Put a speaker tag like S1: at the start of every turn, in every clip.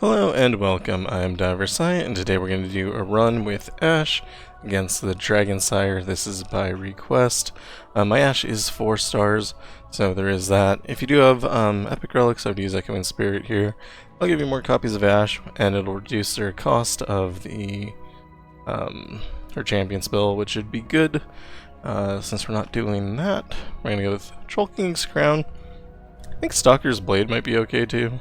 S1: Hello and welcome, I'm Dragonsire, and today we're going to do a run with Ashe against the Dragonsire. This is by request. My Ashe is 4 stars, so there is that. If you do have Epic Relics, I would use Echoing Spirit here. I'll give you more copies of Ashe, and it'll reduce their cost of the her champion spell, which should be good. Since we're not doing that, we're going to go with Troll King's Crown. I think Stalker's Blade might be okay too.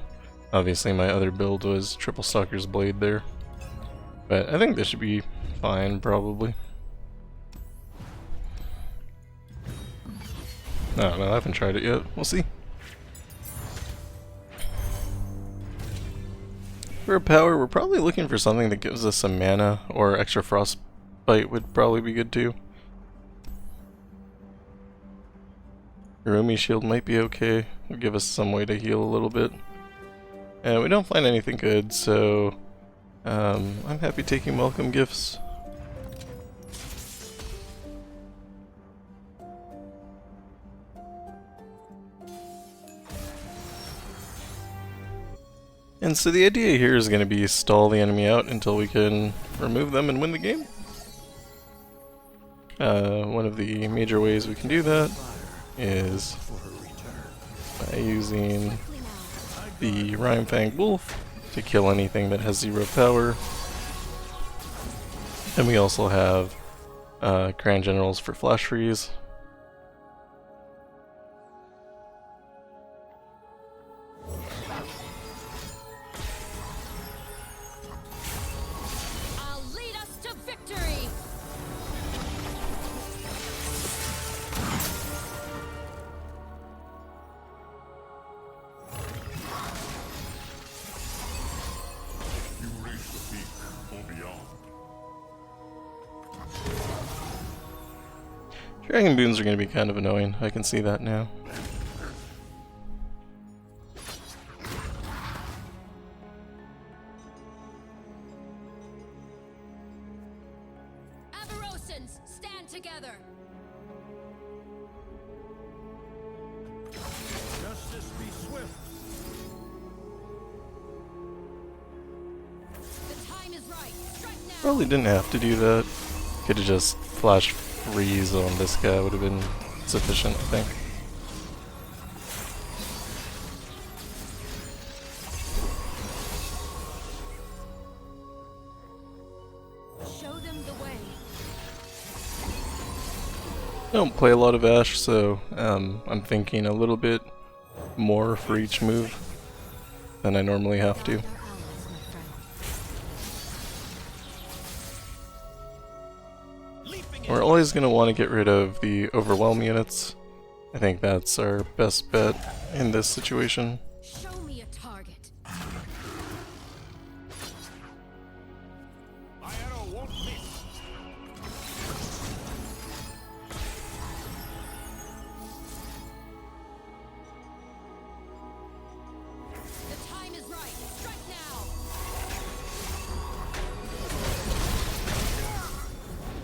S1: Obviously my other build was triple Stalker's Blade there. But I think this should be fine, probably. I don't know, I haven't tried it yet. We'll see. For a power, we're probably looking for something that gives us some mana, or extra frostbite would probably be good too. Rumi Shield might be okay. It'll give us some way to heal a little bit. And we don't find anything good, so I'm happy taking welcome gifts. And so the idea here is going to be stall the enemy out until we can remove them and win the game. One of the major ways we can do that is by using the Rhyme-Fanged Wolf to kill anything that has 0 power. And we also have Grand Generals for Flash Freeze.
S2: I'll lead us to victory.
S1: Dragon Boons are going to be kind of annoying, I can see that now.
S2: Avarosans, stand together.
S3: Justice be swift.
S2: The time is right. Strike now.
S1: Probably didn't have to do that. Could have just flash freeze on this guy, would have been sufficient, I think.
S2: Show them the way.
S1: I don't play a lot of Ashe, so I'm thinking a little bit more for each move than I normally have to. We're always going to want to get rid of the Overwhelm units. I think that's our best bet in this situation.
S2: Show me a target.
S3: My arrow won't miss.
S2: The time is right. Strike now.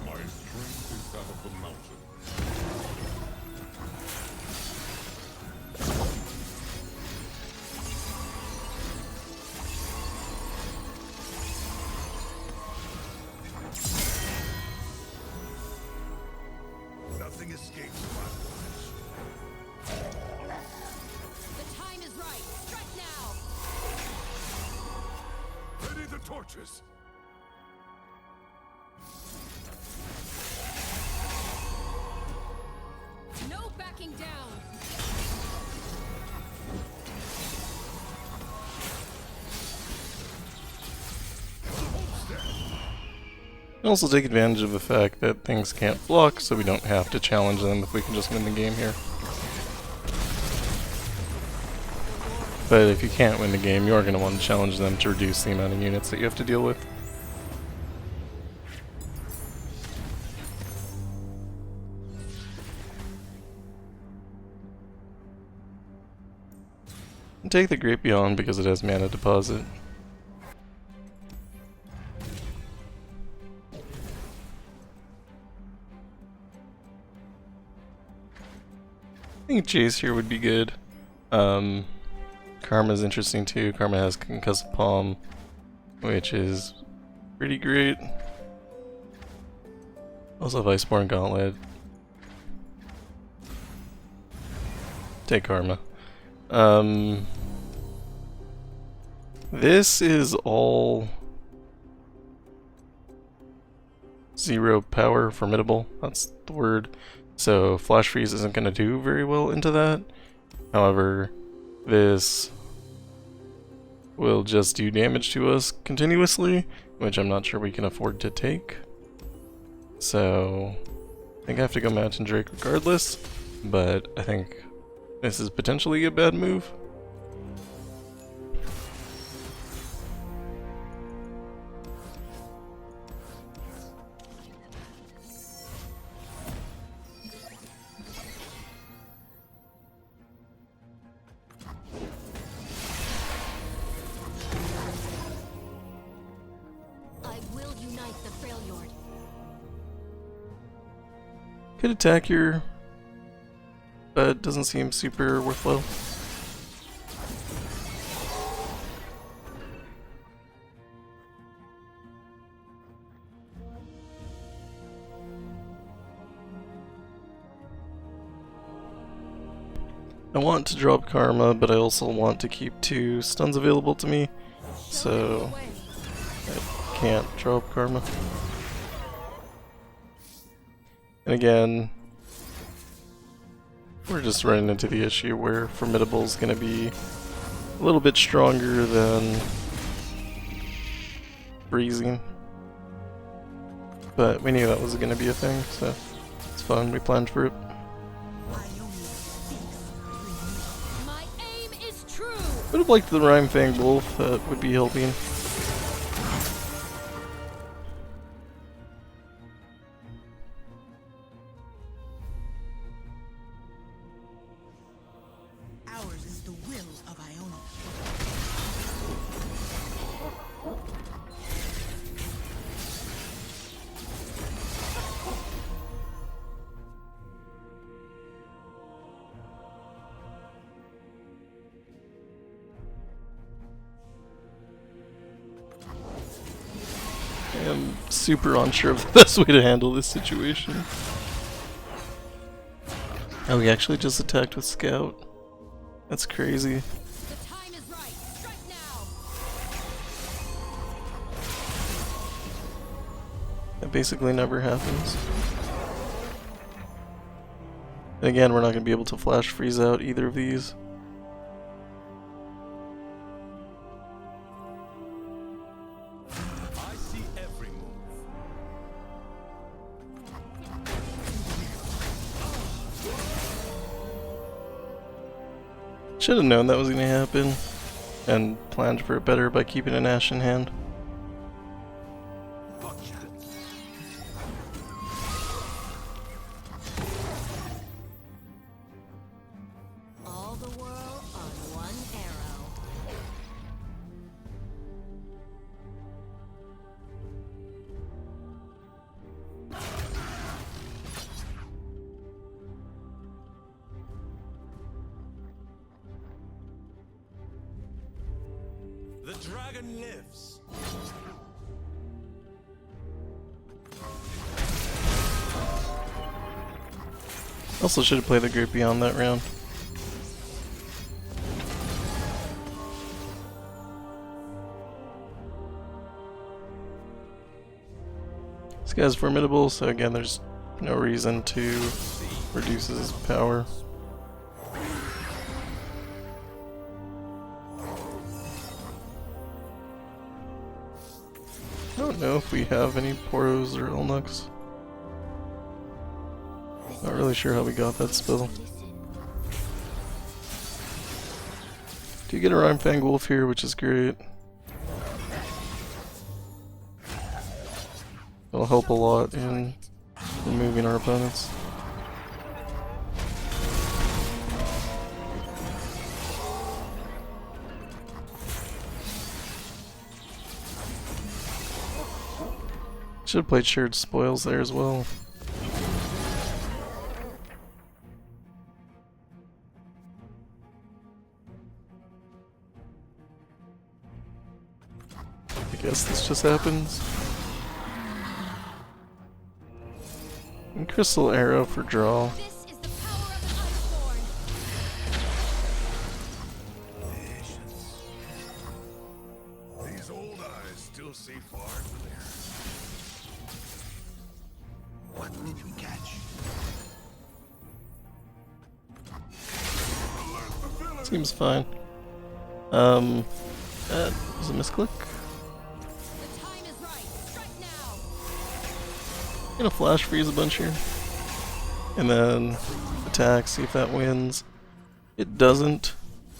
S3: My strength is that of the mountain. Nothing escapes my watch.
S2: The time is right. Strike now.
S3: Ready the torches.
S2: No backing down.
S1: And also take advantage of the fact that things can't block, so we don't have to challenge them if we can just win the game here. But if you can't win the game, you're going to want to challenge them to reduce the amount of units that you have to deal with. And take the Great Beyond because it has mana deposit. I think Chase here would be good. Karma's interesting too. Karma has Concussive Palm, which is pretty great. Also have Iceborne Gauntlet. Take Karma. This is all 0 power, formidable, that's the word. So Flash Freeze isn't going to do very well into that. However, this will just do damage to us continuously, which I'm not sure we can afford to take. So I think I have to go Mountain Drake regardless, but I think this is potentially a bad move. Could attack here, but it doesn't seem super worthwhile. I want to drop Karma, but I also want to keep 2 stuns available to me, so I can't drop Karma. And again, we're just running into the issue where Formidable is going to be a little bit stronger than Freezing. But we knew that was going to be a thing, so it's fine, we planned for it.
S2: My aim is true.
S1: Would have liked the Rhyme Fang Wolf, that would be helping.
S4: Ours is the will of Iona.
S1: I am super unsure of the best way to handle this situation. Oh, we actually just attacked with Scout. That's crazy.
S2: The time is right. Strike now.
S1: That basically never happens. And again, we're not going to be able to flash freeze out either of these.
S3: I see every move.
S1: Should have known that was going to happen, and planned for it better by keeping an Ashe in hand.
S2: All the world on one arrow.
S3: The dragon lives.
S1: Also should have played the Great Beyond that round. This guy's formidable, so again there's no reason to reduce his power. I don't know if we have any Poros or Elnuks. Not really sure how we got that spell. Do you get a Rhyme Fang Wolf here, which is great. It'll help a lot in removing our opponents. Should have played Shared Spoils there as well. guess this just happens. And Crystal Arrow for draw.
S2: This is the power of an Iceborn.
S3: These old eyes still see far and clear.
S4: What did we catch?
S1: Seems fine. That was a misclick.
S2: The time is right. Strike now.
S1: Gonna flash freeze a bunch here. And then attack, see if that wins. It doesn't.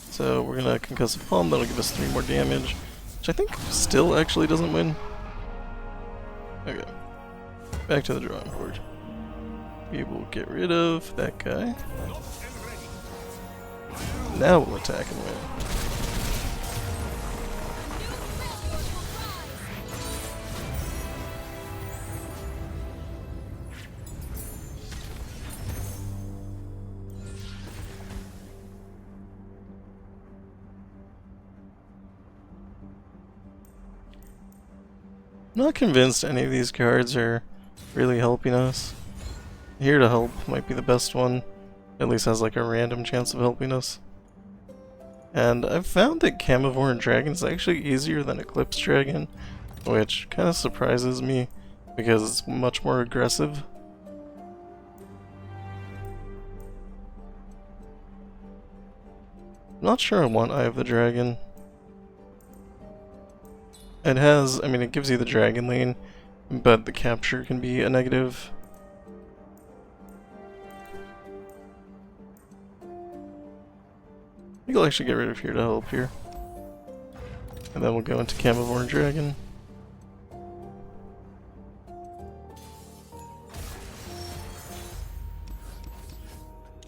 S1: So we're gonna concussive palm, that'll give us 3 more damage. Which I think still actually doesn't win. Okay. Back to the drawing board. We will get rid of that guy. Now we'll attack and win. I'm not convinced any of these cards are really helping us. Here to help might be the best one. At least has like a random chance of helping us. And I've found that Camavoran Dragon is actually easier than Eclipse Dragon, which kind of surprises me because it's much more aggressive. I'm not sure I want Eye of the Dragon. It has, I mean, it gives you the Dragon Lane, but the capture can be a negative. I think I'll actually get rid of here to help here. And then we'll go into Camavoran Dragon.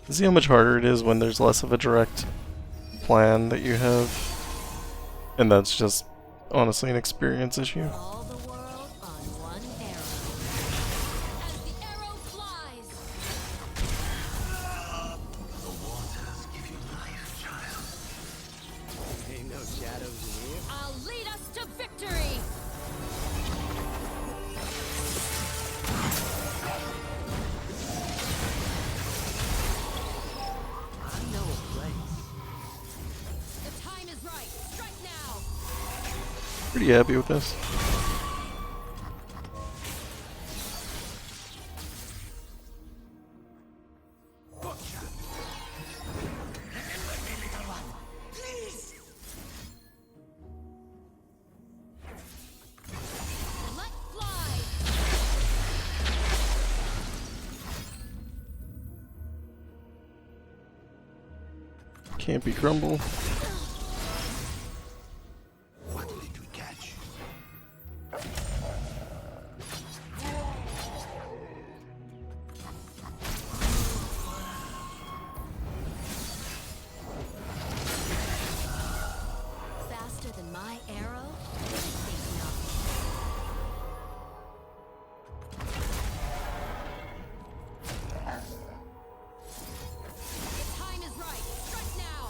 S1: See how much harder it is when there's less of a direct plan that you have. And that's just honestly an experience issue.
S2: All the world on one arrow. As the arrow flies.
S4: The waters give you life, child.
S5: Ain't no shadows in here.
S2: I'll lead us to victory.
S5: I know a place.
S2: The time is right. Strike now.
S1: Pretty happy with this.
S2: Let fly.
S1: Can't be crumble.
S4: What did we catch?
S2: Faster than my arrow? Think not. The time is right. Strike now.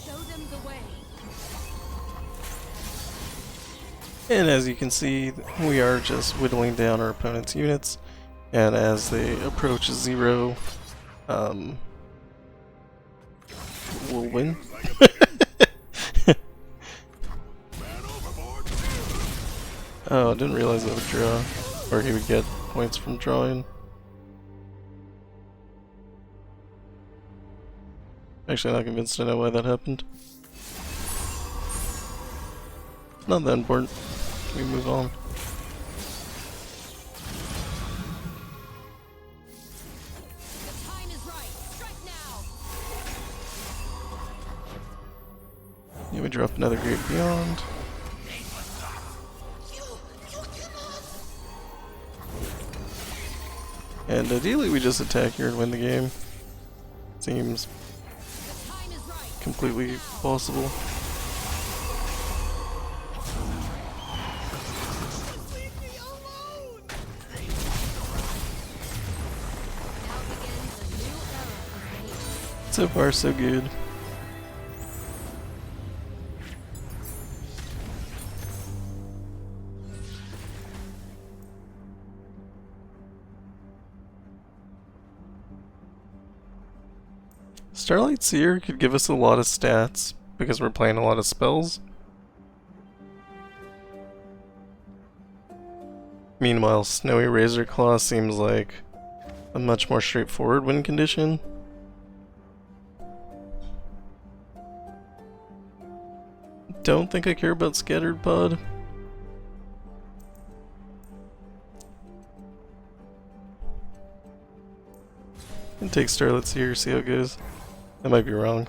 S2: Show them the way.
S1: And as you can see, we are just whittling down our opponent's units. And as they approach 0, we'll win. Oh, I didn't realize I would draw. Or he would get points from drawing. Actually, I'm not convinced I know why that happened. Not that important. We move on.
S2: The time is right. Strike now.
S1: Yeah, we drop another Great Beyond. And ideally we just attack here and win the game. Seems
S2: The time is right.
S1: completely possible.
S2: Leave me alone. Now begins a new era.
S1: So far, so good. Starlight Seer could give us a lot of stats because we're playing a lot of spells. Meanwhile, Snowy Razor Claw seems like a much more straightforward win condition. Don't think I care about Scattered Pod. And take Starlit Seer, see how it goes. I might be wrong.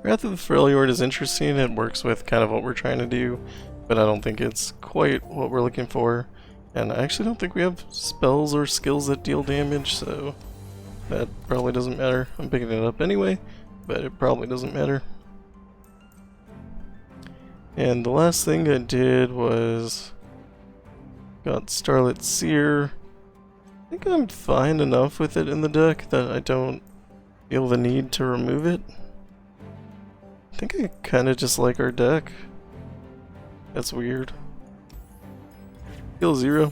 S1: Wrath of the Freljord is interesting, it works with kind of what we're trying to do, but I don't think it's quite what we're looking for. And I actually don't think we have spells or skills that deal damage, so that probably doesn't matter. I'm picking it up anyway, but it probably doesn't matter. And the last thing I did was got Starlit Seer. I think I'm fine enough with it in the deck that I don't feel the need to remove it. I think I kind of just like our deck. That's weird. Heal 0.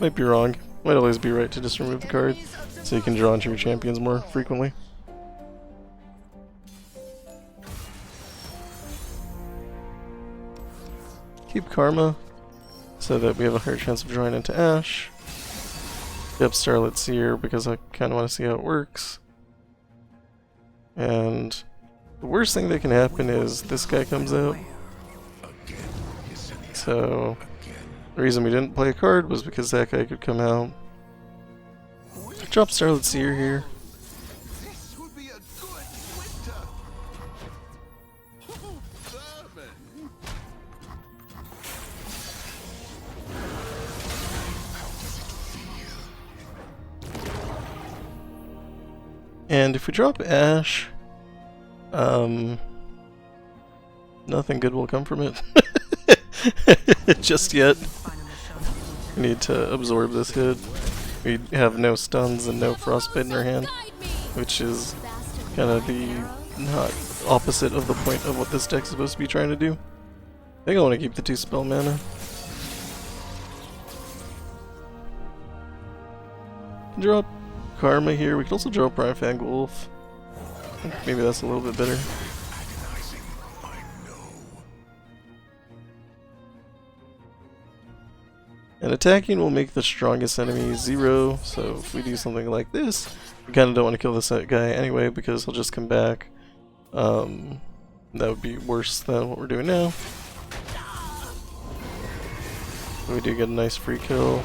S1: Might be wrong. Might always be right to just remove the card so you can draw into your champions more frequently. Keep Karma so that we have a higher chance of drawing into Ashe. Yep, Starlit Seer because I kind of want to see how it works. And the worst thing that can happen is this guy comes out. So the reason we didn't play a card was because that guy could come out. Drop Starlit Seer here.
S4: This would be a good winter. Vermin.
S1: And if we drop Ashe, nothing good will come from it. Just yet. We need to absorb this hit. We have no stuns and no frostbite in our hand, which is kind of the not opposite of the point of what this deck is supposed to be trying to do. I think I want to keep the 2 spell mana. Drop Karma here. We could also draw Prime Fang Wolf. I think maybe that's a little bit better. And attacking will make the strongest enemy 0, so if we do something like this, we kind of don't want to kill this guy anyway because he'll just come back. That would be worse than what we're doing now. We do get a nice free kill.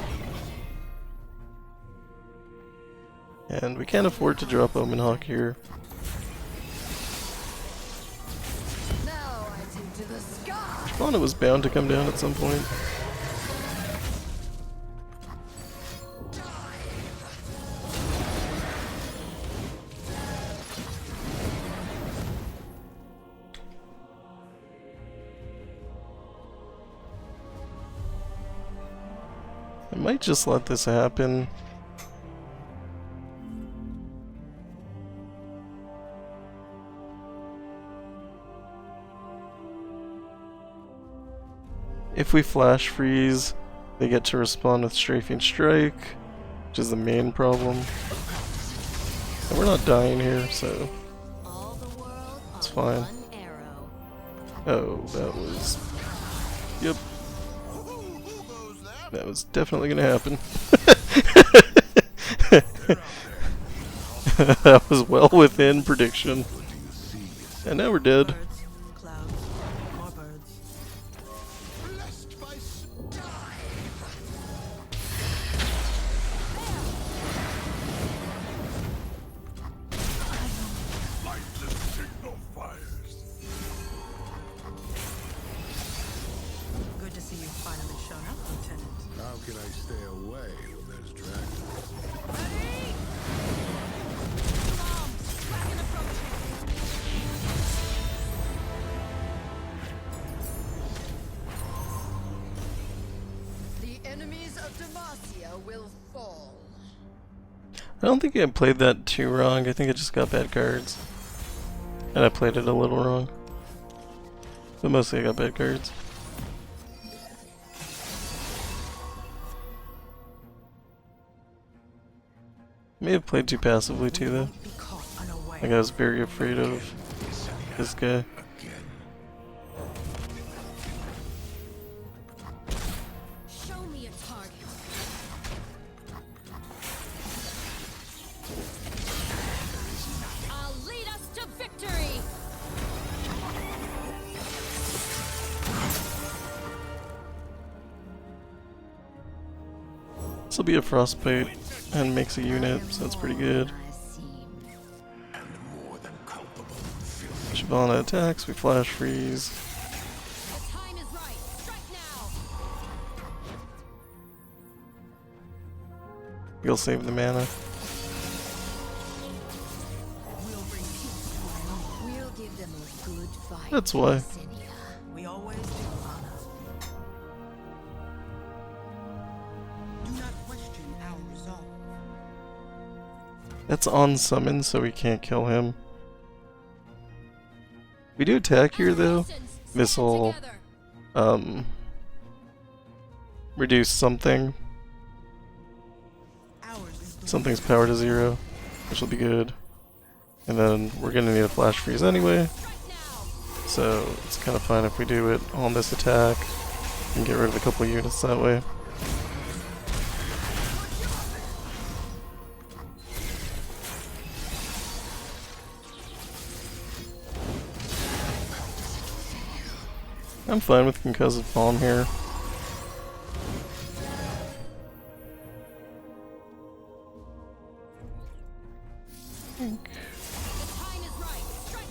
S1: And we can't afford to drop Omen Hawk here. Shyvana was bound to come down at some point. I might just let this happen. If we flash freeze, they get to respond with Strafing Strike, which is the main problem. And we're not dying here, so it's fine. Oh, that was... Yep. That was definitely gonna happen. That was well within prediction. And now we're dead.
S6: Good to see you finally shown up, Lieutenant.
S3: How can I stay away when there's dragons?
S7: enemies of Demacia will fall.
S1: I don't think I played that too wrong. I think I just got bad cards. And I played it a little wrong. But mostly I got bad cards. May have played too passively too though.
S6: Be caught unaware.
S1: Like I was very afraid of this guy.
S2: Show me a target. I'll lead us to victory.
S1: This will be a frostbite and makes a unit, so that's pretty good. Shyvana attacks, we flash freeze.
S2: The time is right. Strike now.
S1: You'll save the mana.
S7: We'll give them a good fight.
S1: That's why.
S6: We always do, Anna. Do not question our resolve.
S1: That's on summon, so we can't kill him. We do attack here though. This will reduce something. Something's power to 0, which will be good. And then we're gonna need a flash freeze anyway. So it's kind of fine if we do it on this attack and get rid of a couple units that way. I'm fine with Concussive Palm here.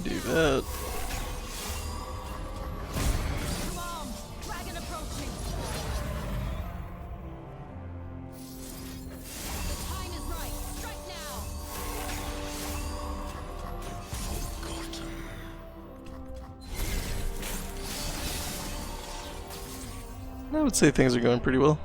S1: Do that.
S2: Dragon approaching. The time is right. Strike now.
S1: I would say things are going pretty well.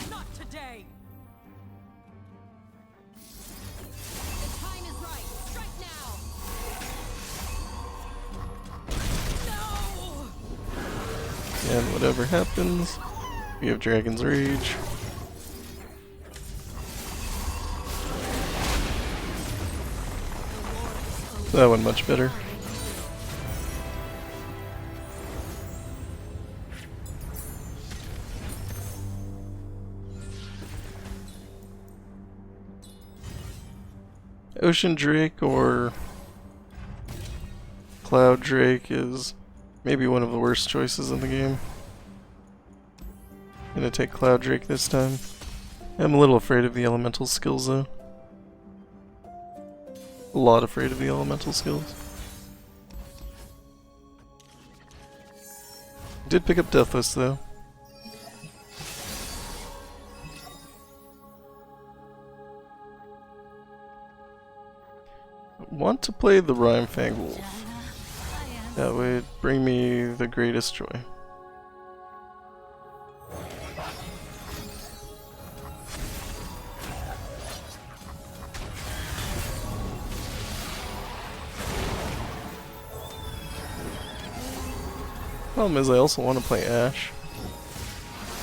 S6: Not today.
S2: The time is right. Strike now. No.
S1: And whatever happens, we have Dragon's Rage. That went much better. Ocean Drake or Cloud Drake is maybe one of the worst choices in the game. I'm gonna take Cloud Drake this time. I'm a little afraid of the elemental skills though. A lot afraid of the elemental skills. Did pick up Deathless though. Want to play the Rhymefang Wolf. That would bring me the greatest joy. Problem is I also want to play Ashe.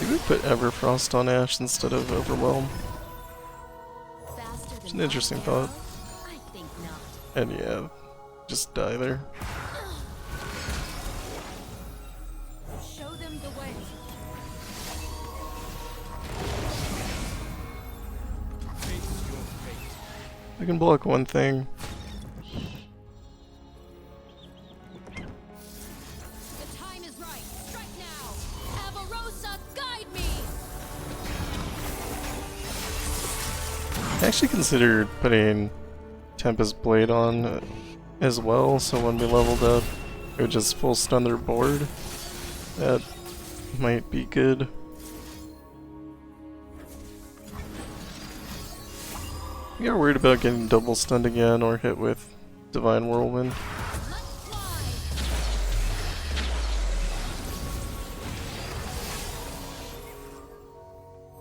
S1: Maybe we put Everfrost on Ashe instead of Overwhelm.
S2: Faster
S1: It's
S2: than
S1: an interesting thought.
S2: I think not.
S1: And yeah, just die there.
S2: Show them the way.
S1: I can block one thing.
S2: The time is right. Strike now. Avarosa, guide me.
S1: I actually considered putting Tempest Blade on as well, so when we leveled up, it would just full stun their board. That might be good. You're worried about getting double stunned again or hit with Divine Whirlwind.
S2: Let's fly.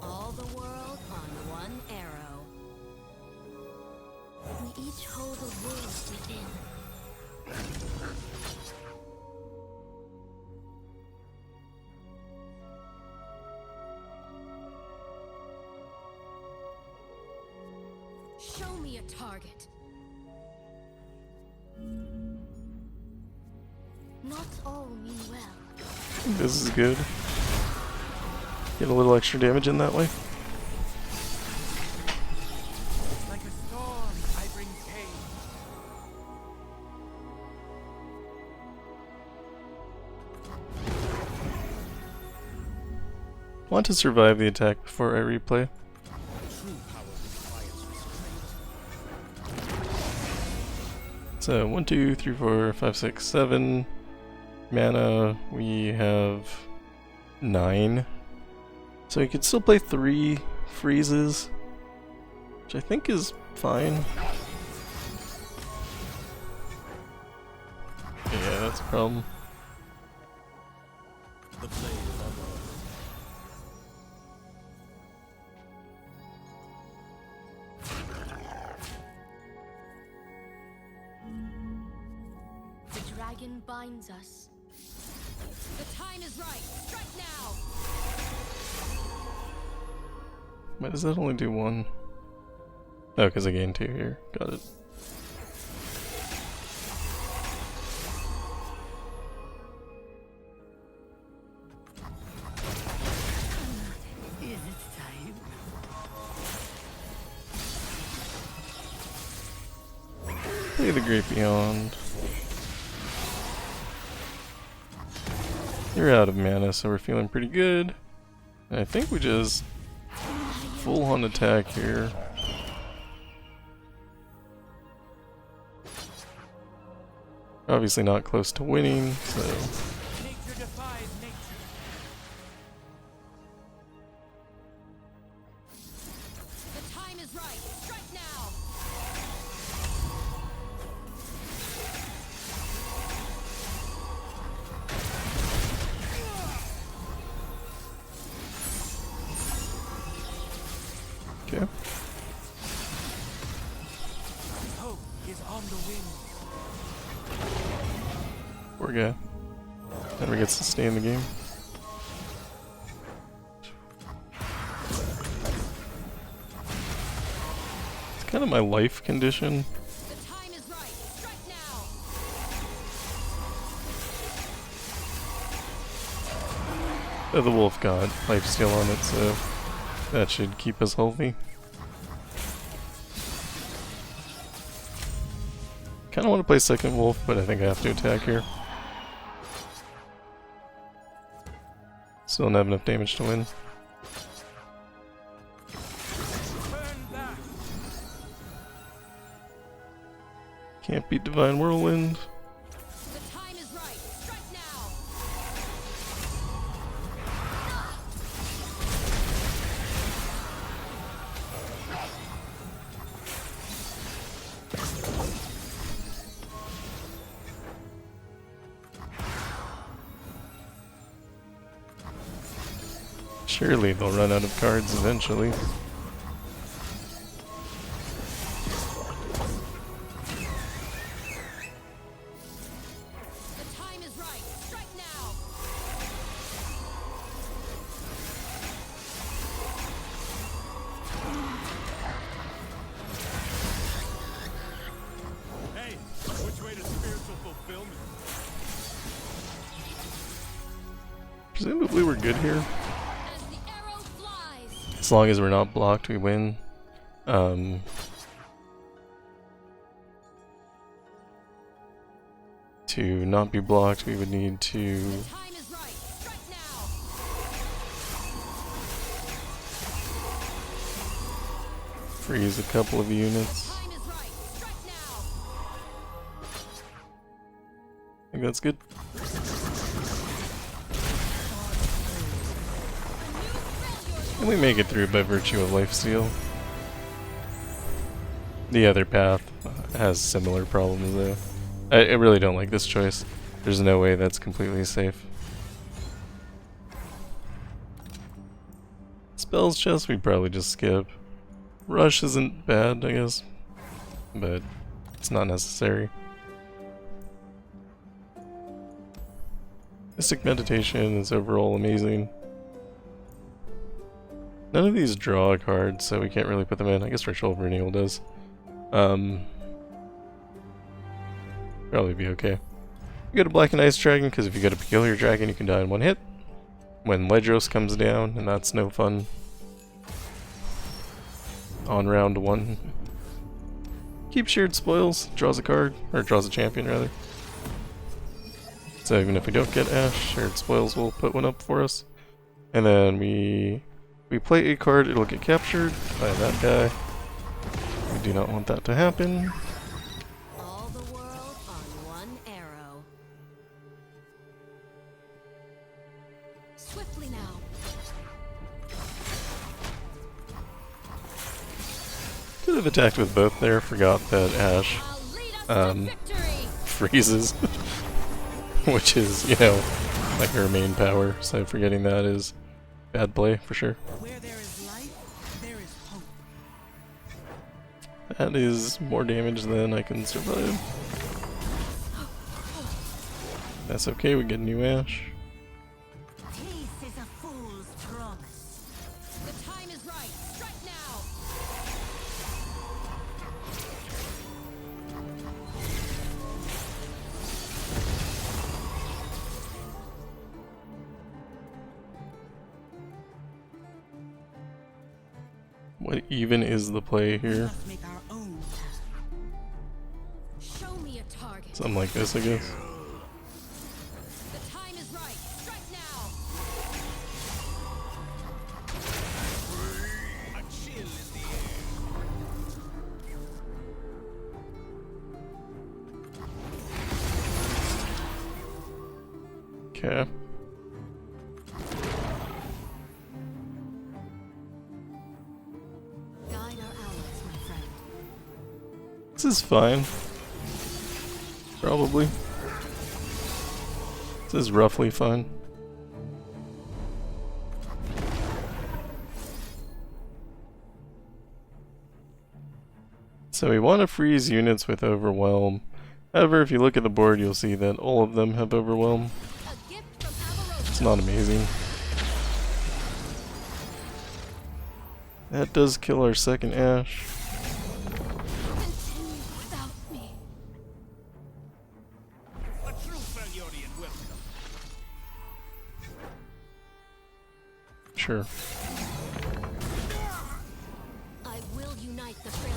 S2: All the world on one arrow. We each hold a world within. Show me a target. Not all mean well.
S1: This is good. Get a little extra damage in that way.
S6: Like a storm, I bring pain.
S1: Want to survive the attack before I replay.
S6: True power requires restraint.
S1: So 1, 2, 3, 4, 5, 6, 7. Mana, we have 9. So you could still play 3 freezes, which I think is fine. Yeah, that's a problem.
S6: The blade is unlocked.
S2: The dragon binds us. The time is right. Strike now.
S1: Why does that only do 1? Oh, because I gained 2 here. Got it.
S5: Is it time?
S1: Play the Great Beyond. You're out of mana, so we're feeling pretty good. And I think we just full on attack here. Obviously not close to winning, so
S6: Nature defies nature.
S2: The time is right. Strike now.
S1: okay.
S6: Hope is on the wing.
S1: Poor guy. Never gets to stay in the game. It's kind of my life condition.
S2: The time is right. Strike now.
S1: Oh, the wolf got lifesteal on it, so that should keep us healthy. Kinda want to play second wolf, but I think I have to attack here. Still don't have enough damage to win.
S6: Turn back.
S1: Can't beat Divine Whirlwind.
S2: The time is right. Strike now.
S1: Surely they'll run out of cards eventually.
S2: The time is right. Strike now.
S3: Hey, which way to spiritual fulfillment?
S1: Presumably we're good here.
S2: As the arrow flies.
S1: As long as we're not blocked, we win. To not be blocked, we would need to
S2: Time is right. Strike now.
S1: freeze a couple of units.
S2: Time is right. Strike now.
S1: I think that's good. And we make it through by virtue of lifesteal. The other path has similar problems though. I really don't like this choice. There's no way that's completely safe. Spells chest we'd probably just skip. Rush isn't bad, I guess, but it's not necessary. Mystic Meditation is overall amazing. None of these draw a card, so we can't really put them in. I guess Ritual of Renewal does. Probably be okay. You go to Blackened Ice Dragon, because if you go to kill your dragon, you can die in one hit. When Ledros comes down, and that's no fun. On round 1. Keep Shared Spoils, draws a card, or draws a champion rather. So even if we don't get Ashe, Shared Spoils will put one up for us. And then we play a card, it'll get captured by that guy. We do not want that to happen.
S2: All the world on one arrow. Swiftly now.
S1: Could have attacked with both there, forgot that Ashe
S2: I'll lead us to victory.
S1: freezes. Which is, you know, like her main power, so forgetting that is bad play for sure.
S6: Where there is life, there is hope.
S1: That is more damage than I can survive. That's okay, we get a new Ashe.
S5: Peace is a fool's promise.
S2: The time is right. Strike now.
S1: What even is the play
S6: We
S1: here?
S6: must make our own path.
S2: Show me a target.
S1: Something like this, I guess.
S2: The time is right. Strike now.
S3: A chill in the air.
S1: Okay.
S2: Guide our allies, my friend.
S1: This is fine. Probably. This is roughly fine. So we want to freeze units with Overwhelm. However, if you look at the board, you'll see that all of them have Overwhelm.
S2: A gift from Avarosa.
S1: It's not amazing. That does kill our second Ashe.
S2: Continue without me.
S3: A true familiarity and welcome.
S1: Sure.
S2: I will unite the failure.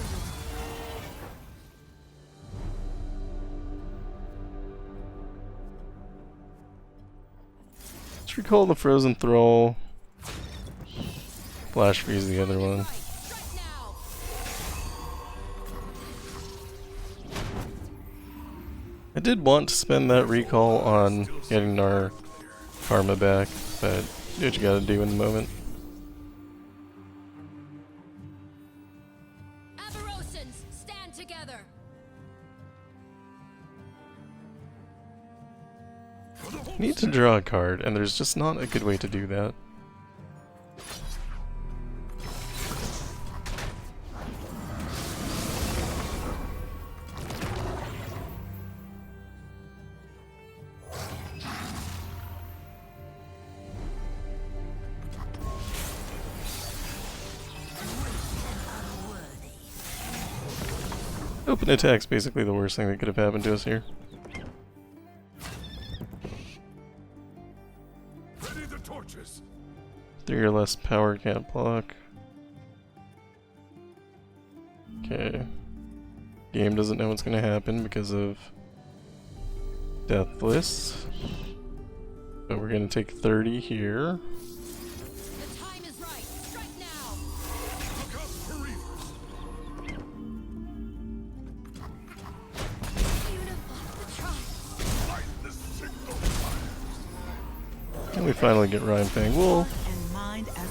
S1: Let's recall the Frozen Thrall. Flash freeze the other one.
S2: Right. Strike now.
S1: I did want to spend that recall on getting our karma back, but do what you gotta do in the moment.
S2: Avarosans, stand together.
S1: Need to draw a card, and there's just not a good way to do that. Open attack's basically the worst thing that could have happened to us here.
S3: Ready the torches.
S1: 3 or less power can't block. Okay. Game doesn't know what's gonna happen because of Deathless. But we're gonna take 30 here.
S2: The time is right. Strike now.
S3: Look out for reavers.
S2: Unify the tribe.
S3: Light the signal fires.
S1: And we finally get Rhyme Fang Wool.
S6: And mind as one.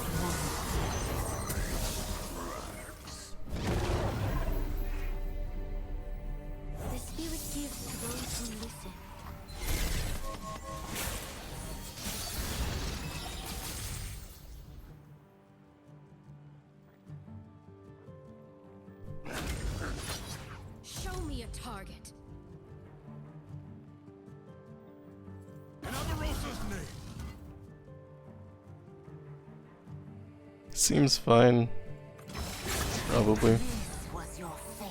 S2: a target.
S3: In Amarosa's name.
S1: Seems fine. Probably.
S5: This was your fate.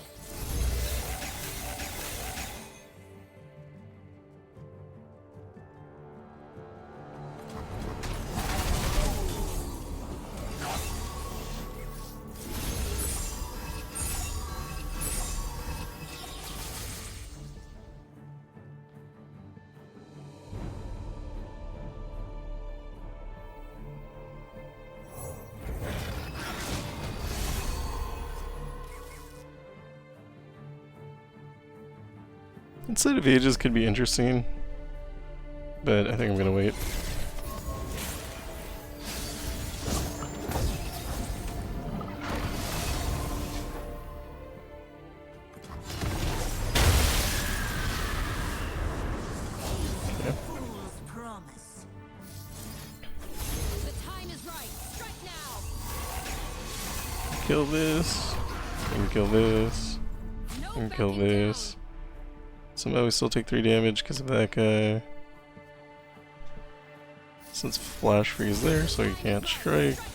S1: Instead of Ages could be interesting, but I think I'm gonna wait.
S5: Fool's promise.
S2: The time is right. Strike now.
S1: Kill this, and kill this,
S2: No
S1: and kill
S2: backing
S1: this. Somehow we still take 3 damage because of that guy. Since Flash Freeze there, so he can't strike.
S2: down.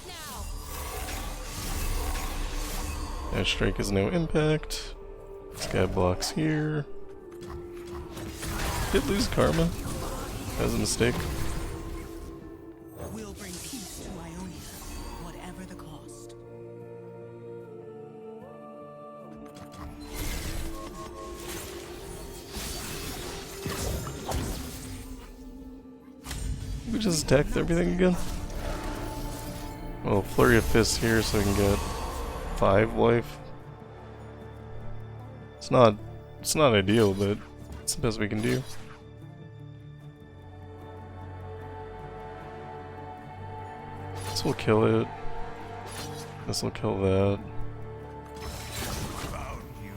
S2: Now.
S1: Ash Strike has no impact. This guy blocks here. Did lose Karma. That was a mistake.
S6: We'll bring peace to Ionia, whatever the cost.
S1: We just attacked everything again. Well, Flurry of Fists here so we can get 5 life. It's not ideal, but it's the best we can do. This will kill it. This will kill that.
S3: Found you.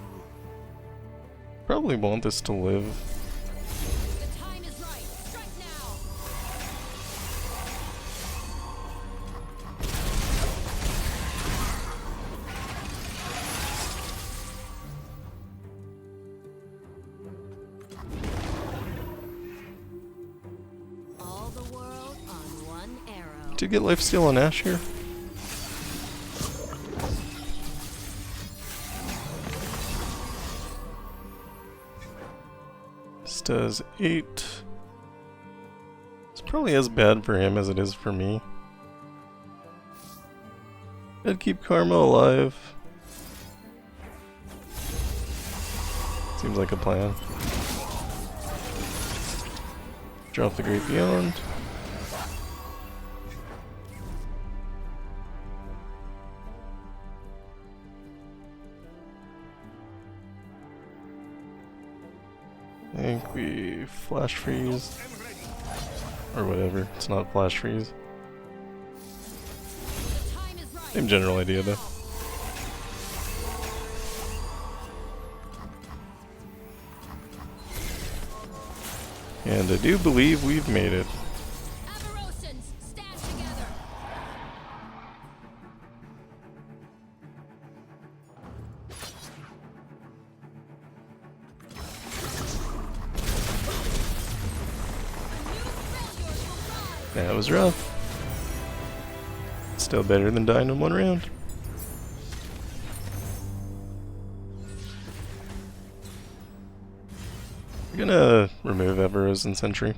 S1: Probably want this to live.
S2: The time is right. Strike now. All the world on one arrow.
S1: Did you get lifesteal on Ashe here? This does 8. It's probably as bad for him as it is for me. I'd keep Karma alive. Seems like a plan. Drop the Great Beyond. I think we Flash Freeze. Or whatever. It's not Flash Freeze.
S2: The time is right.
S1: Same general idea though. And I do believe we've made it.
S2: Amarosans, stand together.
S1: That was rough. Still better than dying in 1 round. We're gonna remove Everose and Sentry.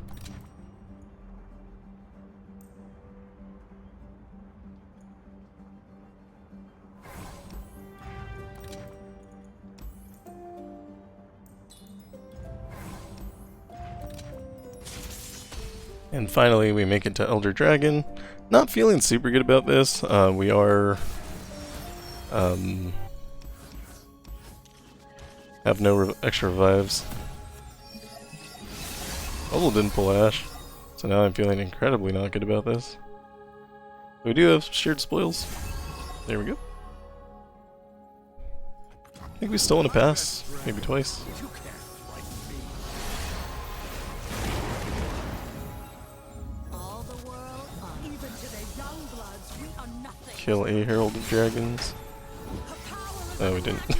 S1: And finally, we make it to Elder Dragon. Not feeling super good about this. We are have no extra revives. Bubble didn't pull Ashe, so now I'm feeling incredibly not good about this. We do have shared spoils. There we go. I think we still want to pass, maybe twice.
S3: You can't fight me.
S2: All the world on
S6: Even to the young bloods, we are nothing.
S1: Kill a Herald of Dragons.
S6: The power of
S1: Oh, we didn't.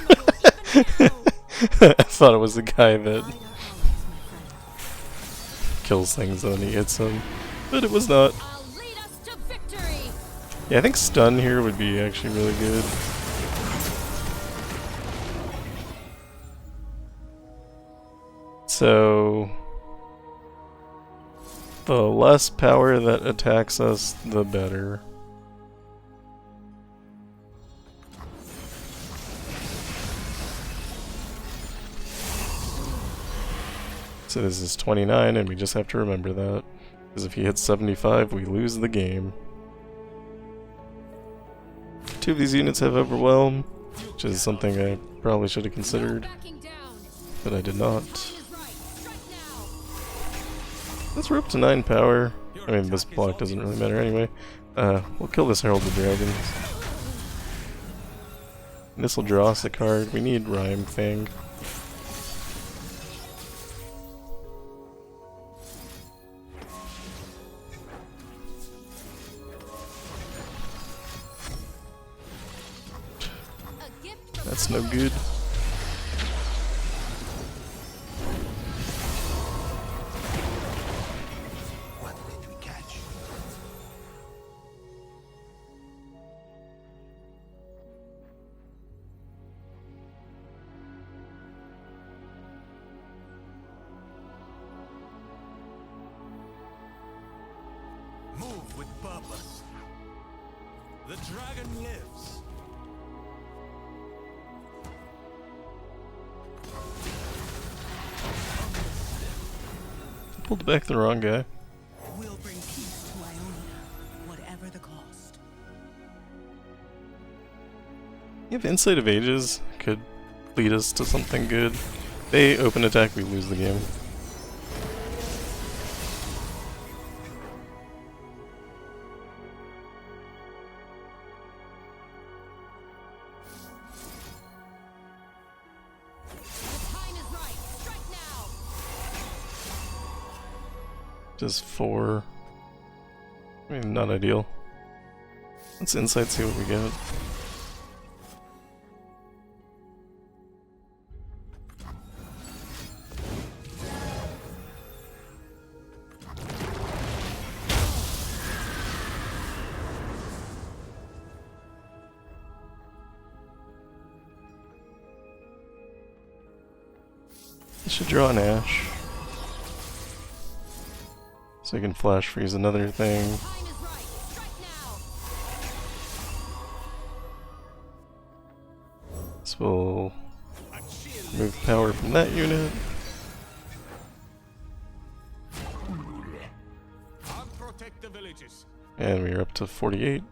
S6: even now.
S1: I thought it was the guy that
S5: Guide our allies, my friend.
S1: kills things when he hits them, but it was not.
S2: I'll lead us to victory.
S1: Yeah, I think stun here would be actually really good. So the less power that attacks us, the better. So this is 29, and we just have to remember that. Because if he hits 75, we lose the game. 2 of these units have Overwhelm, which is something I probably should have considered,
S2: Backing down.
S1: but I did not.
S2: Time is right. Strike now.
S1: Let's rope to 9 power. I mean, this block doesn't really matter anyway. We'll kill this Herald of Dragons. This will draw us a card. We need Rhyme Fang.
S2: A gift from
S1: That's no good.
S4: What did we catch?
S3: Move with purpose. The dragon lives.
S1: Pulled back the wrong guy.
S6: We'll bring peace to Ionia, whatever the cost.
S1: If Insight of Ages could lead us to something good. They open attack, we lose the game.
S2: The time is right. Strike now.
S1: Just 4. I mean, not ideal. Let's Insight, see what we get. I should draw an Ashe. So I can flash freeze another thing.
S2: Time is right. Strike now.
S1: This will move power from that unit.
S3: I'll protect the villages.
S1: And we're up to 48.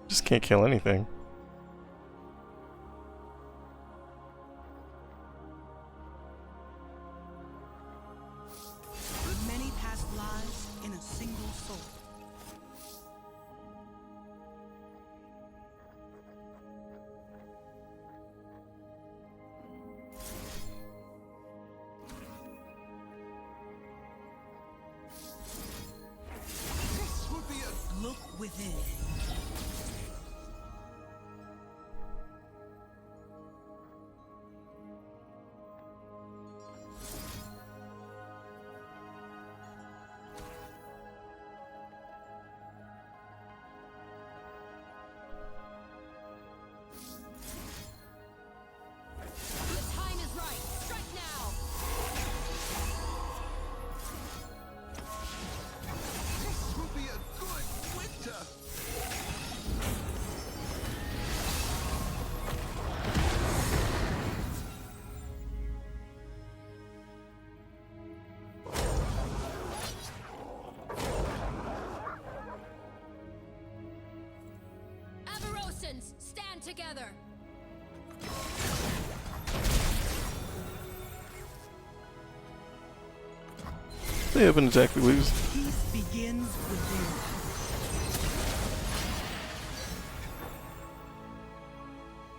S1: Just can't kill anything.
S6: Many past lives in a single soul.
S4: This would be a
S6: Look within.
S2: The time is right. Strike now.
S4: this will be a good winter.
S2: Avarosans, stand together.
S1: They have an attack we lose.
S6: Peace begins within.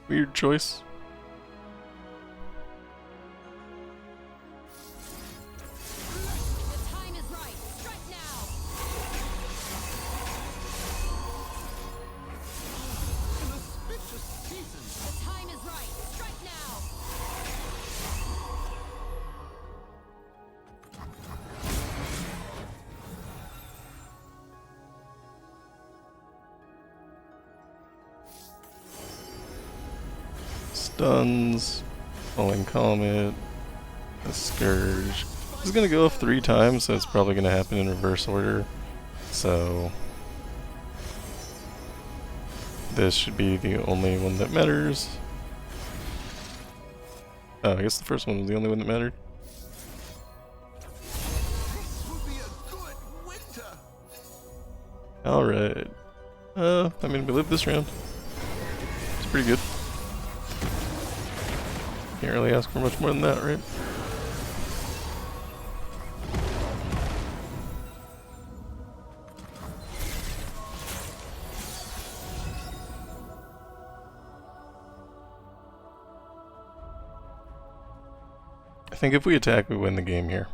S1: Weird choice.
S2: The time is right. Strike now.
S4: An auspicious season.
S2: The time is right. Strike now.
S1: Stuns, Falling Comet, a Scourge. This is gonna go off 3 times, so it's probably gonna happen in reverse order. So this should be the only one that matters. Oh, I guess the first one was the only one that mattered.
S4: This will be a good winter.
S1: Alright. I mean, we lived this round. It's pretty good. Can't really ask for much more than that, right? I think if we attack, we win the game here.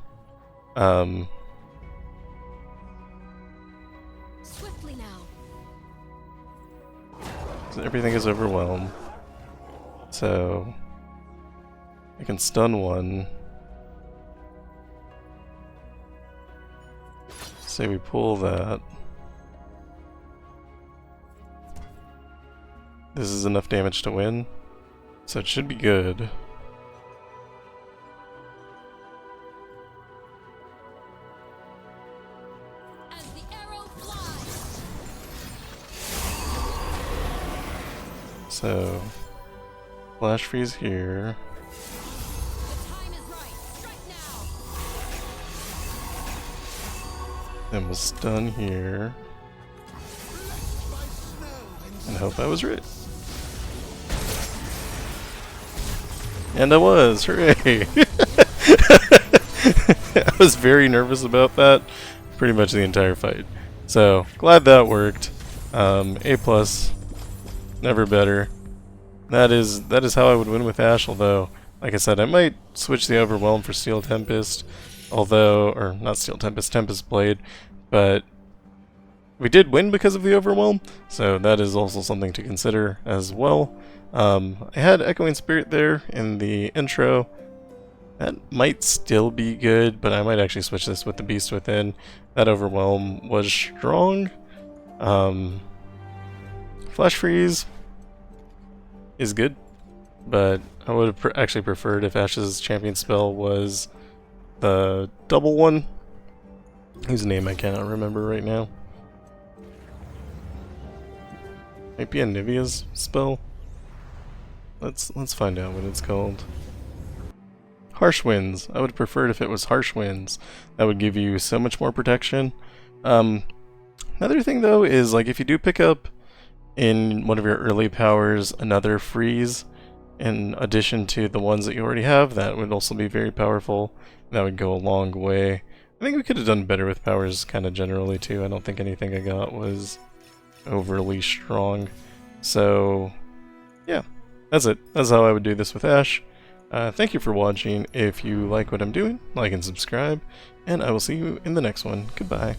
S2: Swiftly now.
S1: Everything is overwhelmed. So I can stun one. Say we pull that. This is enough damage to win, so it should be good.
S2: As the arrow flies.
S1: So flash freeze here.
S2: The time is right. Strike now.
S1: Then we'll stun here. And hope I was right. And I was! Hooray! I was very nervous about that pretty much the entire fight. So, glad that worked. A+, never better. That is how I would win with Ashe, although, like I said, I might switch the Overwhelm for Steel Tempest, although, or not Steel Tempest, Tempest Blade, but we did win because of the Overwhelm, so that is also something to consider as well. I had Echoing Spirit there in the intro. That might still be good, but I might actually switch this with the Beast Within. That Overwhelm was strong. Flash Freeze is good, but I would have actually preferred if Ashe's champion spell was the double one, whose name I cannot remember right now. Might be a Nivea's spell. Let's find out what it's called. Harsh Winds. I would have preferred if it was Harsh Winds. That would give you so much more protection. Another thing though is, like, if you do pick up in one of your early powers another freeze in addition to the ones that you already have, that would also be very powerful. That would go a long way. I think we could have done better with powers kind of generally too. I don't think anything I got was overly strong. So yeah, that's it. That's how I would do this with Ashe. Thank you for watching. If you like what I'm doing, like and subscribe, and I will see you in the next one. Goodbye.